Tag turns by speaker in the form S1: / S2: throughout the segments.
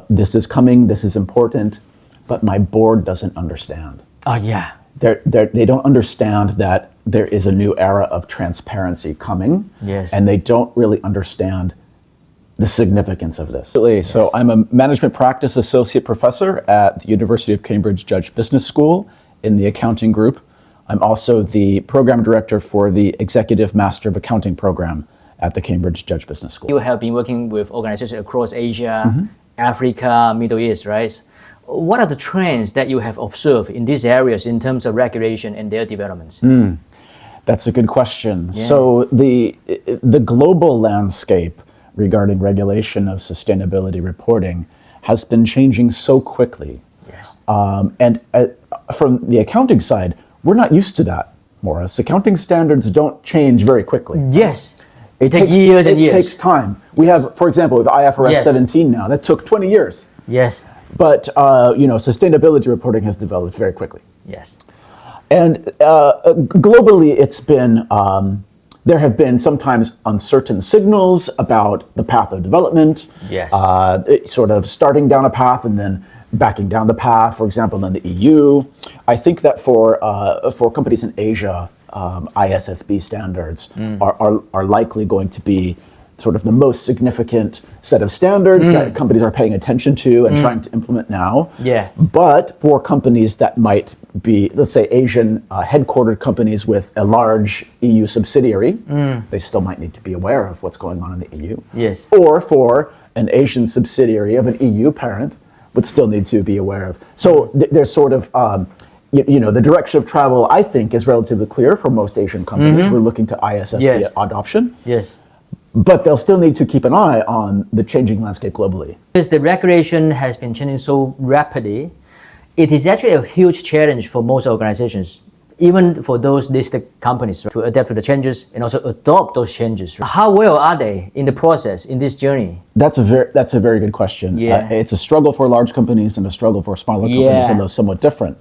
S1: This is coming, this is important, but my board doesn't understand.
S2: Oh, yeah.
S1: They don't understand that there is a new era of transparency coming.
S2: Yes.
S1: And they don't really understand the significance of this. So I'm a management practice associate professor at the University of Cambridge Judge Business School in the accounting group. I'm also the program director for the Executive Master of Accounting program at the Cambridge Judge Business School.
S2: You have been working with organizations across Asia, Africa, Middle East, right? What are the trends that you have observed in these areas in terms of regulation and their developments?
S1: That's a good question.
S2: Yeah.
S1: So the global landscape regarding regulation of sustainability reporting has been changing so quickly.
S2: Yes.
S1: And from the accounting side, we're not used to that, Morris. Accounting standards don't change very quickly.
S2: Yes.
S1: It
S2: takes years and years.
S1: It takes time. We have, for example, with IFRS 17 now, that took 20 years.
S2: Yes.
S1: But sustainability reporting has developed very quickly.
S2: Yes.
S1: And globally, it's been, there have been sometimes uncertain signals about the path of development.
S2: Yes.
S1: Sort of starting down a path and then backing down the path, for example, in the EU. I think that for companies in Asia, ISSB standards are likely going to be sort of the most significant set of standards that companies are paying attention to and trying to implement now.
S2: Yes.
S1: But for companies that might be, let's say, Asian headquartered companies with a large EU subsidiary, they still might need to be aware of what's going on in the EU.
S2: Yes.
S1: Or for an Asian subsidiary of an EU parent, would still need to be aware of. So there's sort of, the direction of travel, I think, is relatively clear for most Asian companies. We're looking to ISSB adoption.
S2: Yes.
S1: But they'll still need to keep an eye on the changing landscape globally.
S2: Because the regulation has been changing so rapidly, it is actually a huge challenge for most organizations, even for those listed companies, to adapt to the changes and also adopt those changes. How well are they in the process, in this journey?
S1: That's a very good question.
S2: Yeah.
S1: It's a struggle for large companies and a struggle for smaller companies, and those somewhat different.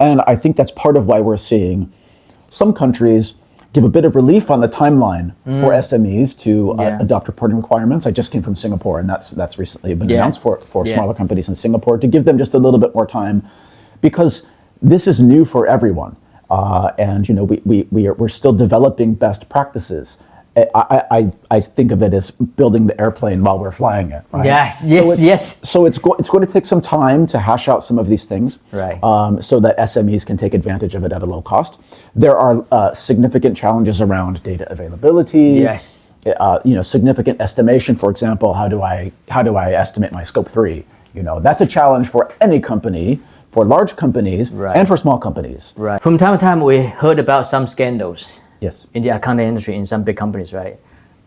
S1: And I think that's part of why we're seeing some countries give a bit of relief on the timeline for SMEs to adopt reporting requirements. I just came from Singapore, and that's recently been announced for smaller companies in Singapore, to give them just a little bit more time, because this is new for everyone. And we're still developing best practices. I think of it as building the airplane while we're flying it. Right?
S2: Yes.
S1: So it's going to take some time to hash out some of these things,
S2: right?
S1: So that SMEs can take advantage of it at a low cost. There are significant challenges around data availability.
S2: Yes.
S1: Significant estimation. For example, how do I estimate my scope 3? That's a challenge for any company, for large companies and for small companies.
S2: Right. From time to time, we heard about some scandals.
S1: Yes.
S2: In the accounting industry, in some big companies, right?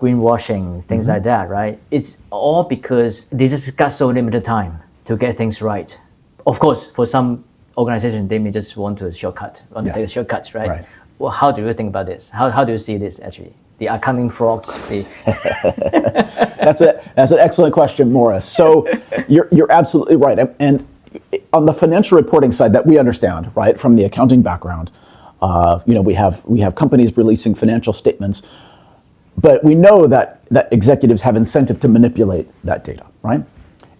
S2: Greenwashing, things like that, right? It's all because they just got so limited time to get things right. Of course, for some organizations, they may just want to take a shortcut, right? Well, how do you think about this? How do you see this actually? The accounting frauds.
S1: That's an excellent question, Morris. So you're absolutely right. And on the financial reporting side, that we understand, right, from the accounting background, we have companies releasing financial statements, but we know that executives have incentive to manipulate that data, right?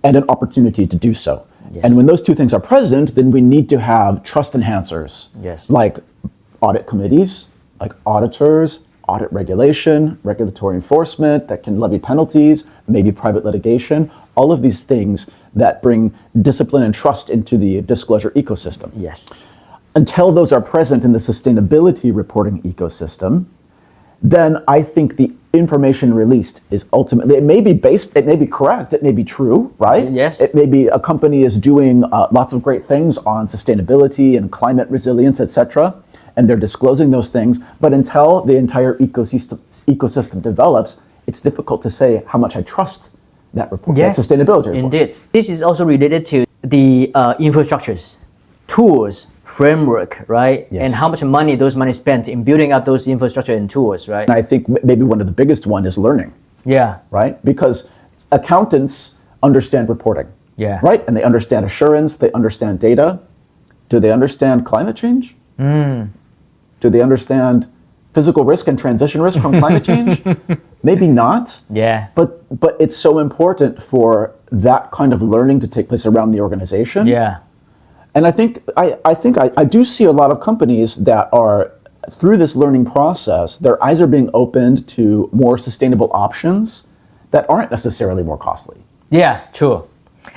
S1: And an opportunity to do so.
S2: Yes.
S1: And when those two things are present, then we need to have trust enhancers, like audit committees, like auditors, audit regulation, regulatory enforcement that can levy penalties, maybe private litigation, all of these things that bring discipline and trust into the disclosure ecosystem.
S2: Yes.
S1: Until those are present in the sustainability reporting ecosystem, then I think the information released is ultimately, it may be correct, it may be true, right?
S2: Yes.
S1: It may be a company is doing lots of great things on sustainability and climate resilience, etc., and they're disclosing those things, but until the entire ecosystem develops, it's difficult to say how much I trust that report, that sustainability report.
S2: Indeed. This is also related to the infrastructures, tools, framework, right?
S1: Yes.
S2: And how much money spent in building up those infrastructure and tools, right?
S1: And I think maybe one of the biggest one is learning.
S2: Yeah.
S1: Right? Because accountants understand reporting.
S2: Yeah.
S1: Right? And they understand assurance, they understand data. Do they understand climate change? Do they understand physical risk and transition risk from climate change? Maybe not.
S2: Yeah.
S1: But it's so important for that kind of learning to take place around the organization.
S2: Yeah.
S1: And I think I do see a lot of companies that are, through this learning process, their eyes are being opened to more sustainable options that aren't necessarily more costly.
S2: Yeah, true.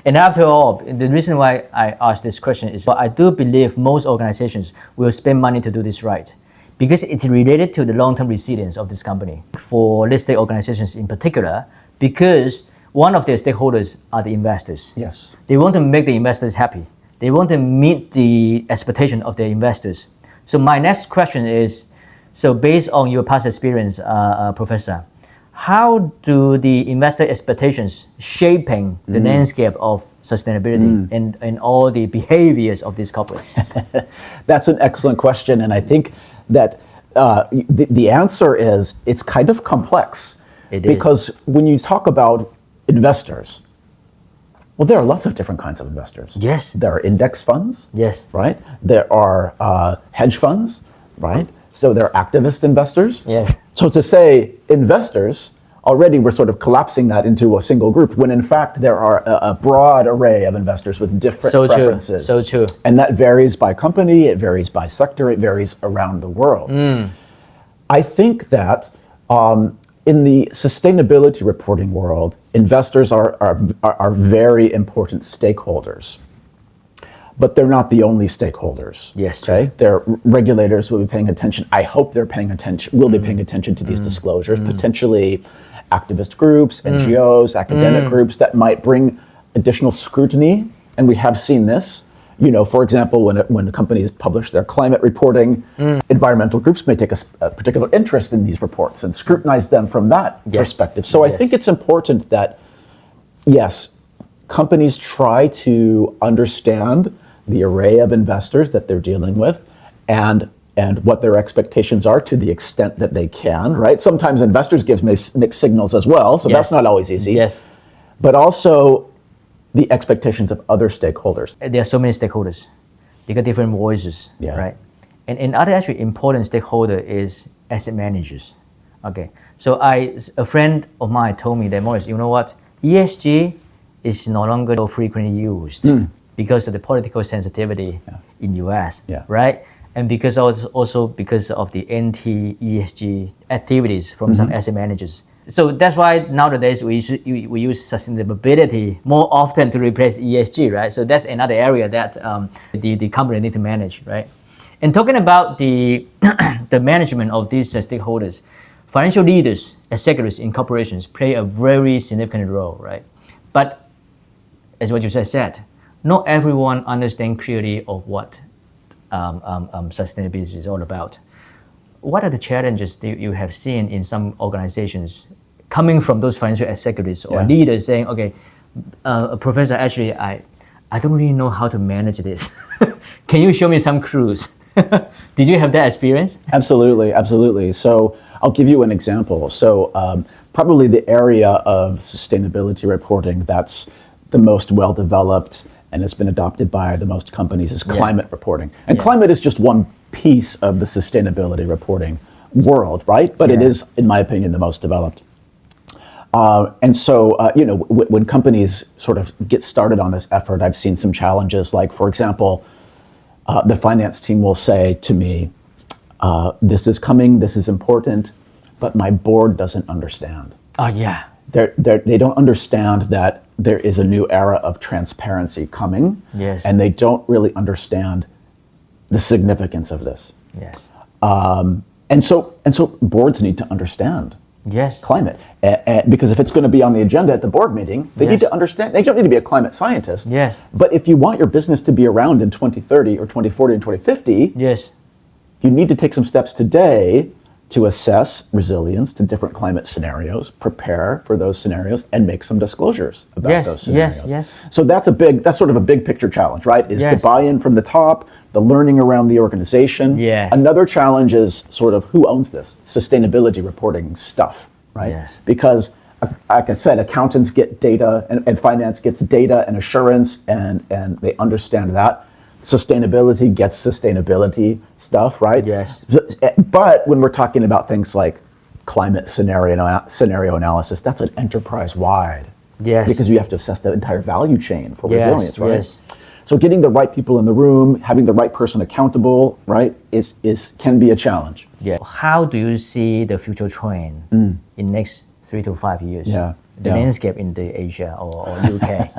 S2: And after all, the reason why I asked this question is I do believe most organizations will spend money to do this right, because it's related to the long-term resilience of this company. For listed organizations in particular, because one of their stakeholders are the investors.
S1: Yes.
S2: They want to make the investors happy. They want to meet the expectation of their investors. So my next question is, so based on your past experience, Professor, how do the investor expectations shaping the landscape of sustainability and all the behaviors of these corporates?
S1: That's an excellent question, and I think that the answer is it's kind of complex.
S2: It
S1: because when you talk about investors, well, there are lots of different kinds of investors.
S2: Yes.
S1: There are index funds.
S2: Yes.
S1: Right? There are hedge funds, right? So there are activist investors.
S2: Yes.
S1: So to say investors, already we're sort of collapsing that into a single group, when in fact there are a broad array of investors with different preferences.
S2: So true.
S1: And that varies by company, it varies by sector, it varies around the world. I think that in the sustainability reporting world, investors are very important stakeholders. But they're not the only stakeholders.
S2: Yes.
S1: Okay. Their regulators will be paying attention. I hope they're paying attention. Will be paying attention to these disclosures. Potentially, activist groups, NGOs, academic groups that might bring additional scrutiny. And we have seen this. You know, for example, when companies publish their climate reporting, environmental groups may take a particular interest in these reports and scrutinize them from that perspective. So I think it's important that, yes, companies try to understand the array of investors that they're dealing with and what their expectations are to the extent that they can, right? Sometimes investors give mixed signals as well, so that's not always easy.
S2: Yes.
S1: But also the expectations of other stakeholders.
S2: There are so many stakeholders. They got different voices, right? And another actually important stakeholder is asset managers. Okay, so a friend of mine told me that, Morris, you know what? ESG is no longer so frequently used because of the political sensitivity in US, right? And because also because of the anti-ESG activities from some asset managers. So that's why nowadays we use sustainability more often to replace ESG, right? So that's another area that the company needs to manage, right? And talking about the the management of these stakeholders, financial leaders, executives in corporations play a very significant role, right? But as what you just said, not everyone understands clearly of what sustainability is all about. What are the challenges that you have seen in some organizations coming from those financial executives or leaders saying, okay, Professor, actually, I don't really know how to manage this. Can you show me some clues? Did you have that experience?
S1: Absolutely, absolutely. So I'll give you an example. So probably the area of sustainability reporting that's the most well-developed and has been adopted by the most companies is climate reporting. And climate is just one piece of the sustainability reporting world, right? But it is, in my opinion, the most developed. And so, you know, when companies sort of get started on this effort, I've seen some challenges. Like, for example, the finance team will say to me, this is coming, this is important, but my board doesn't understand.
S2: Oh, yeah.
S1: They don't understand that there is a new era of transparency coming.
S2: Yes.
S1: And they don't really understand the significance of this.
S2: Yes.
S1: And so boards need to understand climate. Because if it's going to be on the agenda at the board meeting, they need to understand. They don't need to be a climate scientist.
S2: Yes.
S1: But if you want your business to be around in 2030 or 2040 and 2050, you need to take some steps today to assess resilience to different climate scenarios, prepare for those scenarios, and make some disclosures about those scenarios. So that's sort of a big picture challenge, right? Is the buy-in from the top, the learning around the organization. Another challenge is sort of who owns this sustainability reporting stuff, right? Because, like I said, accountants get data and finance gets data and assurance and they understand that. Sustainability gets sustainability stuff, right? But when we're talking about things like climate scenario analysis, that's an enterprise-wide
S2: Yes.
S1: Because you have to assess the entire value chain for
S2: Yes,
S1: resilience, right?
S2: yes.
S1: So getting the right people in the room, having the right person accountable, right, can be a challenge.
S2: Yeah. How do you see the future trend in next 3 to 5 years?
S1: Yeah.
S2: The
S1: Yeah.
S2: landscape in the Asia or UK.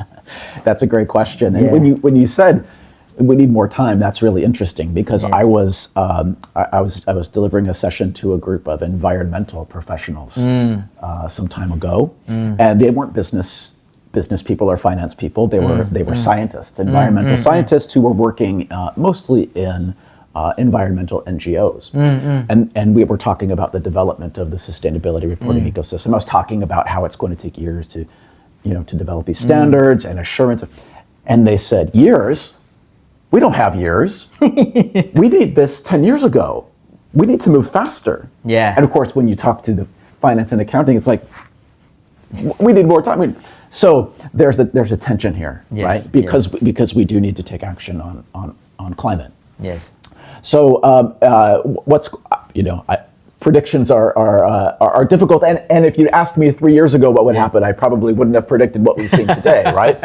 S1: That's a great question. And
S2: Yeah.
S1: when you said we need more time, that's really interesting because
S2: Yes.
S1: I was delivering a session to a group of environmental professionals some time ago, and they weren't business people or finance people. They were scientists, environmental scientists who were working mostly in environmental NGOs. And we were talking about the development of the sustainability reporting ecosystem. I was talking about how it's going to take years to develop these standards and assurance. And they said, years? We don't have years. We need this 10 years ago. We need to move faster.
S2: Yeah.
S1: And of course, when you talk to the finance and accounting, it's like, we need more time. So there's a tension here,
S2: Yes,
S1: right? Because we do need to take action on climate.
S2: Yes.
S1: So predictions are difficult. And if you asked me 3 years ago what would happen, I probably wouldn't have predicted what we've seen today, right?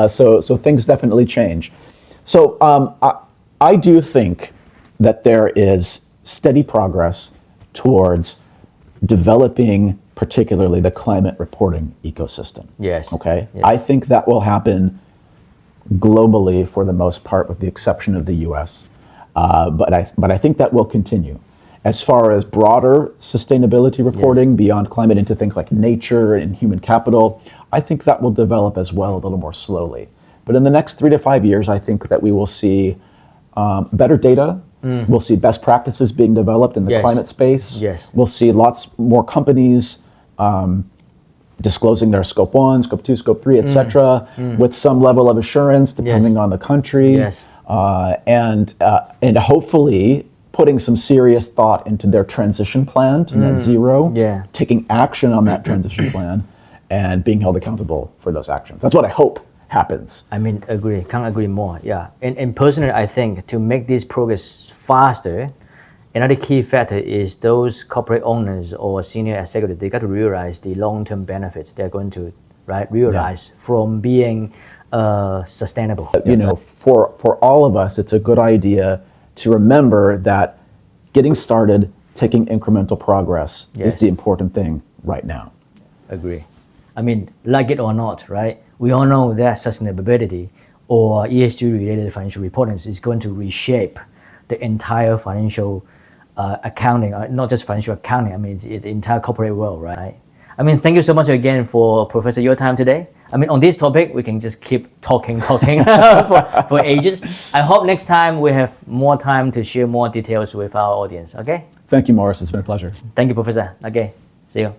S1: So things definitely change. So I do think that there is steady progress towards developing particularly the climate reporting ecosystem.
S2: Yes.
S1: Okay.
S2: Yes.
S1: I think that will happen globally for the most part, with the exception of the U.S. But I think that will continue. As far as broader sustainability reporting beyond climate into things like nature and human capital, I think that will develop as well a little more slowly. But in the next 3 to 5 years, I think that we will see better data. We'll see best practices being developed in the climate space.
S2: Yes.
S1: We'll see lots more companies disclosing their scope 1, scope 2, scope 3, etc., with some level of assurance depending on the country.
S2: Yes.
S1: And hopefully putting some serious thought into their transition plan to net zero, taking action on that transition plan, and being held accountable for those actions. That's what I hope happens.
S2: I mean, agree. Can't agree more. Yeah. And personally, I think to make this progress faster, another key factor is those corporate owners or senior executives, they got to realize the long-term benefits they're going to realize from being sustainable.
S1: You know, for all of us, it's a good idea to remember that getting started, taking incremental progress is the important thing right now.
S2: Agree. I mean, like it or not, right? We all know that sustainability or ESG related financial reporting is going to reshape the entire financial accounting, not just financial accounting, I mean, it's the entire corporate world, right? I mean, thank you so much again for Professor your time today. I mean, on this topic, we can just keep talking for ages. I hope next time we have more time to share more details with our audience, okay?
S1: Thank you, Morris. It's been a pleasure.
S2: Thank you, Professor. Okay, see you.